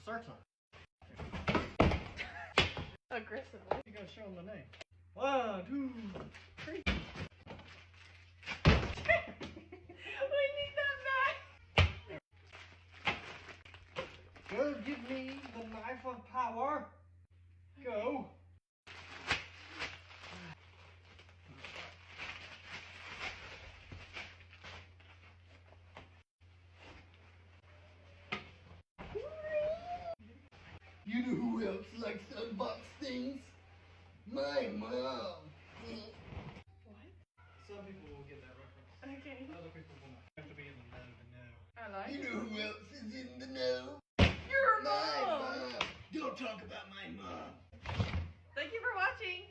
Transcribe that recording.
Circle. Aggressively. You gotta show them the name. 1, 2, 3. We need that back. Go give me the knife of power. Go. You know who else likes to unbox things? My mom. What? Some people will get that reference. Okay. Other people will not. You have to be in the know to know. I like You it. know who else is in the know? Your My mom! mom. Don't talk about my mom. Thank you for watching.